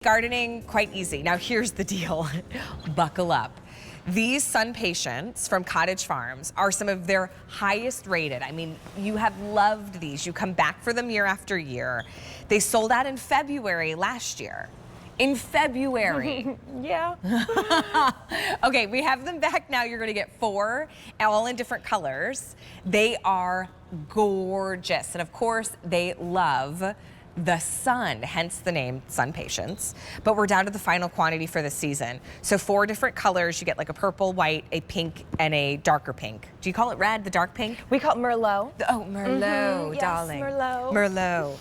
Gardening, quite easy. Now here's the deal, buckle up. These SunPatiens from Cottage Farms are some of their highest rated. I mean, you have loved these. You come back for them year after year. They sold out in February last year. In February. Yeah. Okay, we have them back now. You're gonna get 4, all in different colors. They are gorgeous. And of course, they love the sun, hence the name SunPatiens. But we're down to the final quantity for the season. So 4 different colors. You get like a purple, white, a pink, and a darker pink. Do you call it red, the dark pink? We call it Merlot. Oh, Merlot, darling. Yes, Merlot.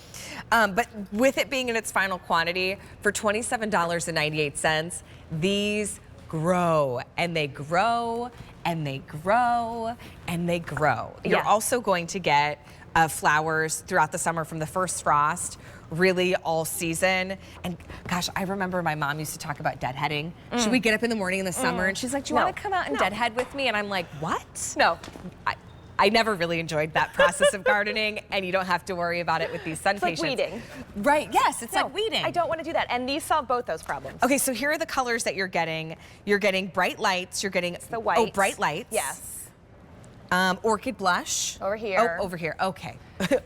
Merlot. But with it being in its final quantity, for $27.98, these grow, and they grow, and they grow, and they grow. You're also going to get flowers throughout the summer from the first frost, really all season. And gosh, I remember my mom used to talk about deadheading. Should we get up in the morning in the summer? And she's like, do you want to come out and deadhead with me? And I'm like, what? No. I never really enjoyed that process of gardening, and you don't have to worry about it with these SunPatiens. It's like weeding. Right, yes, it's like weeding. I don't want to do that, and these solve both those problems. Okay, so here are the colors that you're getting. You're getting bright lights, you're getting the white. Oh, bright lights. Yes. Orchid blush. Over here. Oh, over here, okay.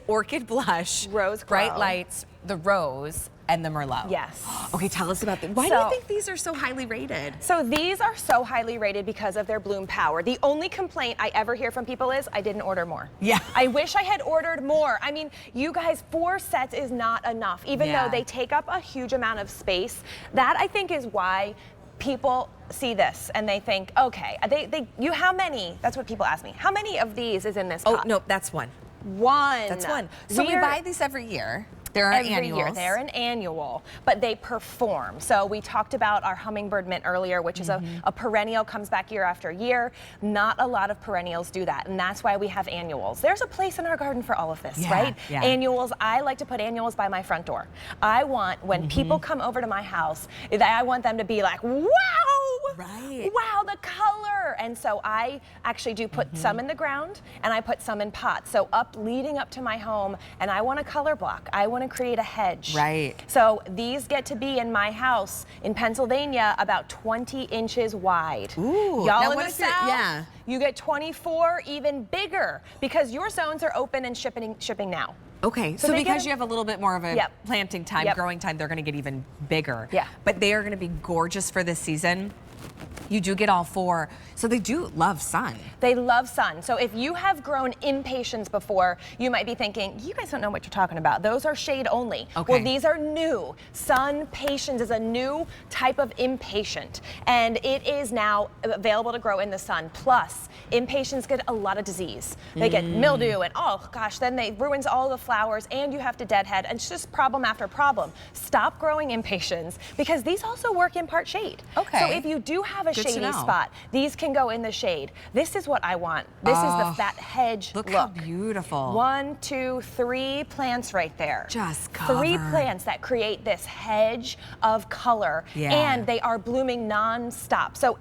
Orchid blush. Rose bright glow. lights, the rose, and the Merlot. Yes. Okay, tell us about them. Why do you think these are so highly rated? So these are so highly rated because of their bloom power. The only complaint I ever hear from people is, I didn't order more. Yeah. I wish I had ordered more. I mean, you guys, 4 sets is not enough, even though they take up a huge amount of space. That, I think, is why people see this and they think, okay, how many, that's what people ask me, how many of these is in this pot? Oh, no, that's one. One. That's one. So we buy these every year. They're annuals. Year. They're an annual, but they perform. So we talked about our hummingbird mint earlier, which is a perennial, comes back year after year. Not a lot of perennials do that, and that's why we have annuals. There's a place in our garden for all of this, right? Yeah. Annuals, I like to put annuals by my front door. I want, when people come over to my house, I want them to be like, wow! Right. Wow, the color! And so I actually do put some in the ground, and I put some in pots. So leading up to my home, and I want a color block. I want to create a hedge. Right. So these get to be in my house in Pennsylvania about 20 inches wide. Ooh. Y'all in the South, you get 24, even bigger, because your zones are open and shipping now. Okay, so because you have a little bit more of a planting time, growing time, they're going to get even bigger. Yeah. But they are going to be gorgeous for this season. You do get all 4, so they do love sun. They love sun. So if you have grown impatiens before, you might be thinking, you guys don't know what you're talking about. Those are shade only. Okay. Well, these are new. SunPatiens is a new type of impatient, and it is now available to grow in the sun. Plus, impatiens get a lot of disease. They get mildew, and oh gosh, then they ruins all the flowers, and you have to deadhead, and it's just problem after problem. Stop growing impatiens, because these also work in part shade. Okay. So if you do have a shady spot, these can go in the shade. This is what I want. This is that hedge look. Look how beautiful. 1, 2, 3 plants right there. Just cover. 3 plants that create this hedge of color, and they are blooming non-stop. So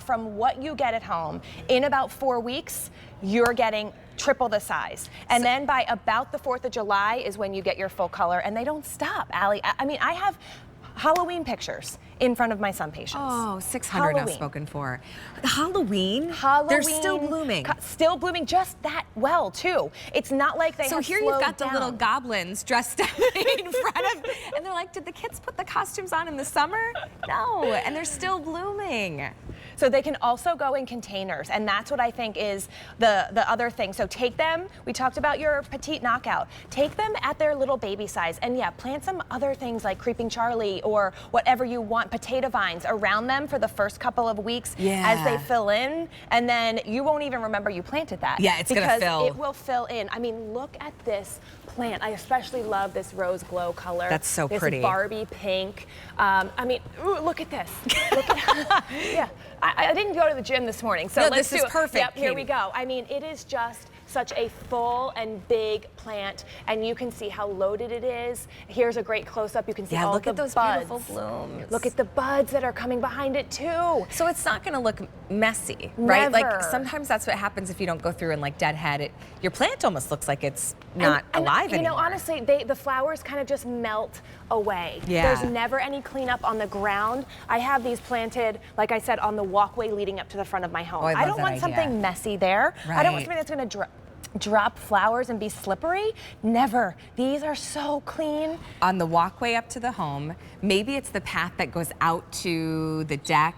from what you get at home, in about 4 weeks, you're getting triple the size. And then by about the 4th of July is when you get your full color, and they don't stop, Allie. I mean, I have Halloween pictures in front of my SunPatiens. Oh, 600 now spoken for. Halloween? They're still blooming. Still blooming just that well, too. It's not like they have So here you've got the little goblins dressed up in front of, and they're like, did the kids put the costumes on in the summer? No, and they're still blooming. So they can also go in containers, and that's what I think is the other thing. So take them, we talked about your petite knockout, take them at their little baby size, and plant some other things like Creeping Charlie or whatever you want, potato vines around them for the first couple of weeks as they fill in, and then you won't even remember you planted that. Yeah, it's gonna fill. Because it will fill in. I mean, look at this plant. I especially love this rose glow color. That's so pretty. This Barbie pink. I mean, ooh, look at this. Look at, I didn't go to the gym this morning, so no, let's this is perfect. Yep, here we go. I mean, it is just such a full and big plant, and you can see how loaded it is. Here's a great close-up. You can see all look the at those buds. beautiful blooms. Look at the buds that are coming behind it too. So it's not going to look messy, right? Like Never. sometimes that's what happens if you don't go through and like deadhead it. Your plant almost looks like it's not alive anymore. You know, honestly, the flowers kind of just melt away. Yeah. There's never any cleanup on the ground. I have these planted, like I said, on the walkway leading up to the front of my home. Oh, I love don't that want idea. something messy there. I don't want Right. something that's going to drop flowers and be slippery. Never. These are so clean. On the walkway up to the home, maybe it's the path that goes out to the deck,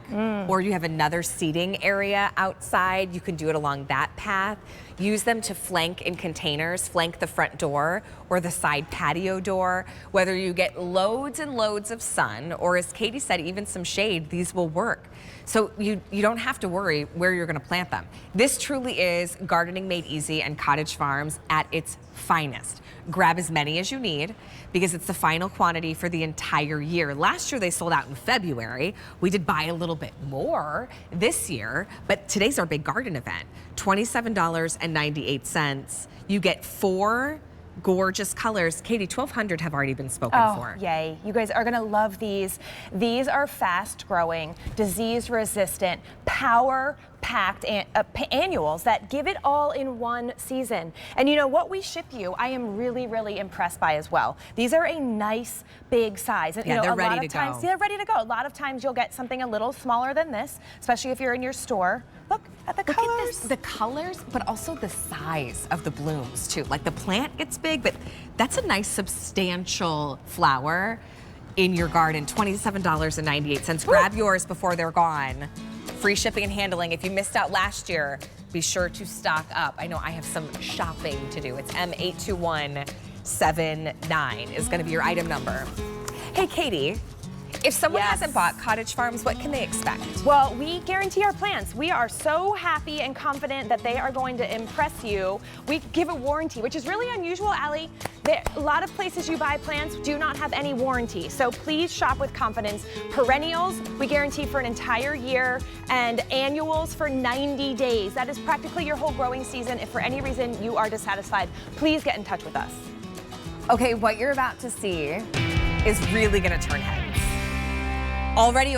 or you have another seating area outside. You can do it along that path. Use them to flank in containers, flank the front door or the side patio door. Whether you get loads and loads of sun, or as Katie said, even some shade, these will work. So you don't have to worry where you're gonna plant them. This truly is gardening made easy and Cottage Farms at its finest. Grab as many as you need because it's the final quantity for the entire year. Last year they sold out in February. We did buy a little bit more this year, but today's our big garden event. $27.98. You get 4 gorgeous colors. Katie, 1,200 have already been spoken for. Yay. You guys are going to love these. These are fast growing, disease resistant, power packed annuals that give it all in one season. And you know what we ship you, I am really, really impressed by as well. These are a nice big size. And, Yeah, you know, they're a ready lot to of times, go. they're ready to go. A lot of times you'll get something a little smaller than this, especially if you're in your store. Look at the Look colors. at this, the colors, but also the size of the blooms too. Like the plant gets big, but that's a nice substantial flower in your garden. $27.98. Grab yours before they're gone. Free shipping and handling. If you missed out last year, be sure to stock up. I know I have some shopping to do. It's M82179 is going to be your item number. Hey, Katie. If someone Yes. hasn't bought Cottage Farms, what can they expect? Well, we guarantee our plants. We are so happy and confident that they are going to impress you. We give a warranty, which is really unusual, Allie. A lot of places you buy plants do not have any warranty. So please shop with confidence. Perennials, we guarantee for an entire year, and annuals for 90 days. That is practically your whole growing season. If for any reason you are dissatisfied, please get in touch with us. Okay, what you're about to see is really gonna turn heads. Already